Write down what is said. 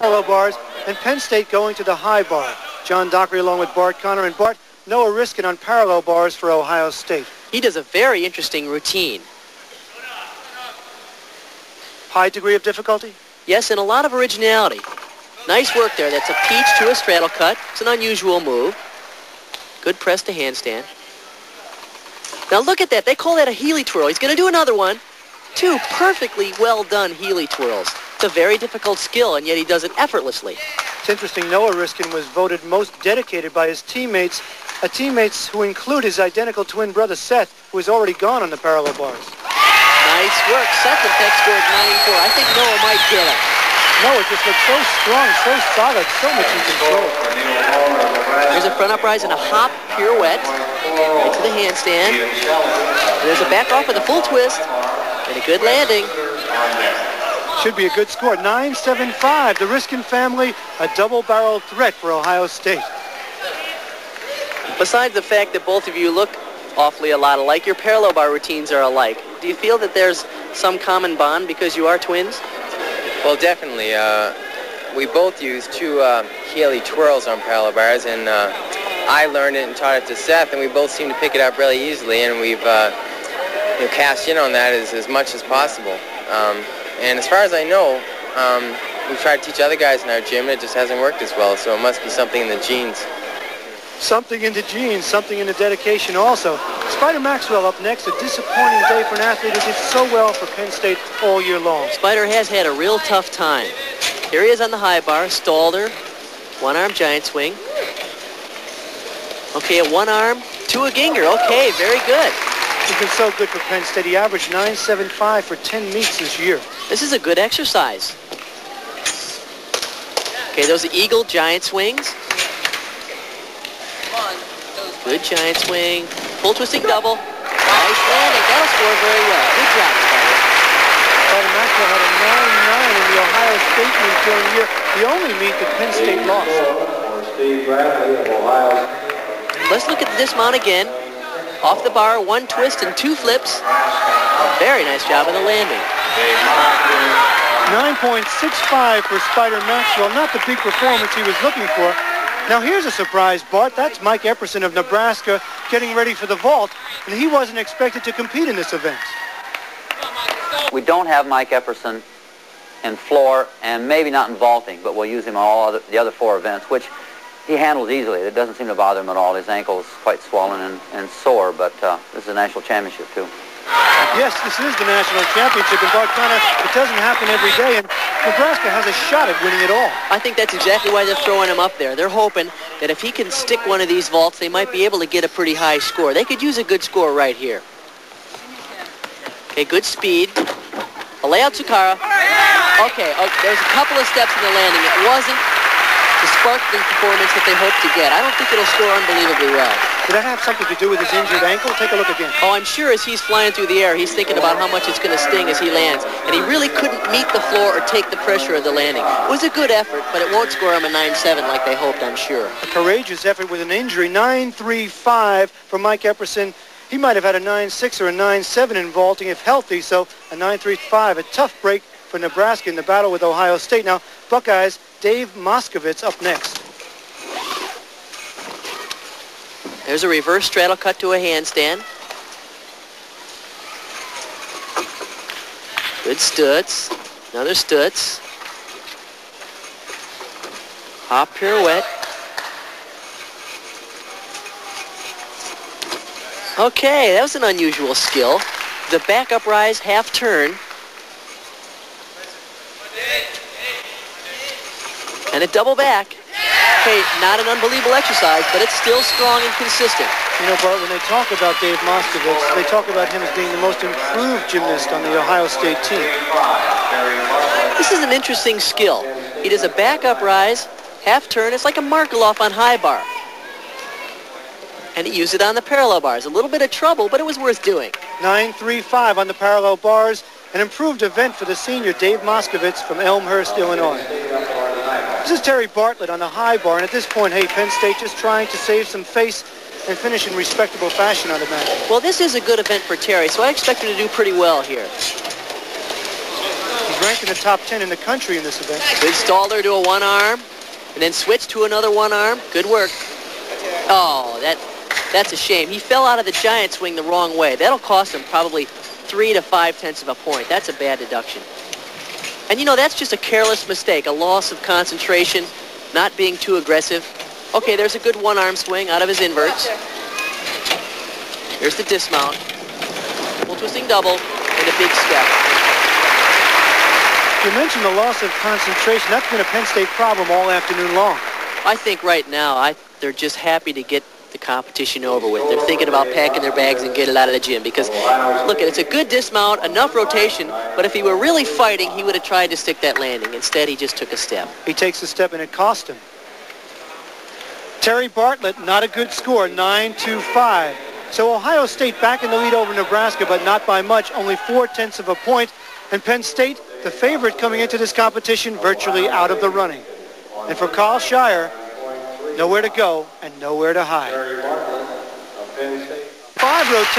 parallel bars, and Penn State going to the high bar. John Dockery along with Bart Connor. And Bart, Noah Riskin on parallel bars for Ohio State. He does a very interesting routine. High degree of difficulty? Yes, and a lot of originality. Nice work there. That's a peach to a straddle cut. It's an unusual move. Good press to handstand. Now look at that. They call that a Healy twirl. He's going to do another one. Two perfectly well done Healy twirls. It's a very difficult skill, and yet he does it effortlessly. It's interesting. Noah Riskin was voted most dedicated by his teammates, teammates who include his identical twin brother Seth, who is already gone on the parallel bars. Nice work. Seth, in fact, scored 94. I think Noah might get it. Noah just looks so strong, so solid, so much in control. There's a front uprise and a hop pirouette. Right to the handstand. There's a back off with a full twist and a good landing. Should be a good score. 9-7-5. The Riskin family, a double-barrel threat for Ohio State. Besides the fact that both of you look awfully a lot alike, your parallel bar routines are alike. Do you feel that there's some common bond because you are twins? Well, definitely. We both use two Healy twirls on parallel bars, and I learned it and taught it to Seth, and we both seem to pick it up really easily, and we've cast in on that as much as possible. And as far as I know, we've tried to teach other guys in our gym, and it just hasn't worked as well, so it must be something in the genes. Something in the genes, something in the dedication also. Spider Maxwell up next. A disappointing day for an athlete who did so well for Penn State all year long. Spider has had a real tough time. Here he is on the high bar, stalled her. One-arm giant swing. Okay, a one-arm to a ginger. Okay, very good. He's been so good for Penn State. He averaged 9.75 for 10 meets this year. This is a good exercise. Okay, those are eagle giant swings. Good giant swing. Full twisting double. Nice landing. That'll score very well. Good job, Spider. Spider Maxwell had a 9-9 in the Ohio State meet during the year. The only meet that Penn State lost. Let's look at the dismount again. Off the bar, one twist and two flips. Very nice job on the landing. 9.65 for Spider Maxwell. Not the big performance he was looking for. Now here's a surprise, Bart. That's Mike Epperson of Nebraska getting ready for the vault, and he wasn't expected to compete in this event. We don't have Mike Epperson in floor and maybe not in vaulting, but we'll use him on all the other four events, which he handles easily. It doesn't seem to bother him at all. His ankle is quite swollen and sore, but this is a national championship too. Yes, this is the national championship, and Bart Connor, it doesn't happen every day, and Nebraska has a shot at winning it all. I think that's exactly why they're throwing him up there. They're hoping that if he can stick one of these vaults, they might be able to get a pretty high score. They could use a good score right here. Okay, good speed. A layout Tsukara. Okay, there's a couple of steps in the landing. It wasn't the sparkling performance that they hoped to get. I don't think it'll score unbelievably well. Did that have something to do with his injured ankle? Take a look again. Oh, I'm sure as he's flying through the air, he's thinking about how much it's going to sting as he lands. And he really couldn't meet the floor or take the pressure of the landing. It was a good effort, but it won't score him a 9.7 like they hoped, I'm sure. A courageous effort with an injury. 9.35 for Mike Epperson. He might have had a 9.6 or a 9.7 in vaulting if healthy, so a 9.35. A tough break for Nebraska in the battle with Ohio State. Now, Buckeyes, Dave Moskowitz up next. There's a reverse straddle cut to a handstand. Good stutz. Another stutz. Hop pirouette. Okay, that was an unusual skill. The back uprise half turn. And a double back. Okay, not an unbelievable exercise, but it's still strong and consistent. You know, Bart, when they talk about Dave Moskowitz, they talk about him as being the most improved gymnast on the Ohio State team. This is an interesting skill. He does a back uprise, half turn. It's like a Markaloff on high bar. And he used it on the parallel bars. A little bit of trouble, but it was worth doing. 9.35 on the parallel bars. An improved event for the senior Dave Moskowitz from Elmhurst, Illinois. This is Terry Bartlett on the high bar, and at this point, hey, Penn State just trying to save some face and finish in respectable fashion on the match. Well, this is a good event for Terry, so I expect him to do pretty well here. He's ranked in the top 10 in the country in this event. Good stall there to a one arm, and then switch to another one arm. Good work. Oh, that's a shame. He fell out of the giant swing the wrong way. That'll cost him probably 3 to 5/10 of a point. That's a bad deduction. And you know, that's just a careless mistake, a loss of concentration, not being too aggressive. Okay, there's a good one-arm swing out of his inverts. Here's the dismount. Full twisting double and a big step. You mentioned the loss of concentration. That's been a Penn State problem all afternoon long. I think right now they're just happy to get the competition over with. They're thinking about packing their bags and get it out of the gym because, look, it's a good dismount, enough rotation, but if he were really fighting, he would have tried to stick that landing. Instead, he just took a step. He takes a step, and it cost him. Terry Bartlett, not a good score, 9-5. So Ohio State back in the lead over Nebraska, but not by much, only 4/10 of a point. And Penn State, the favorite coming into this competition, virtually out of the running. And for Carl Shire, nowhere to go and nowhere to hide. 5 rotations.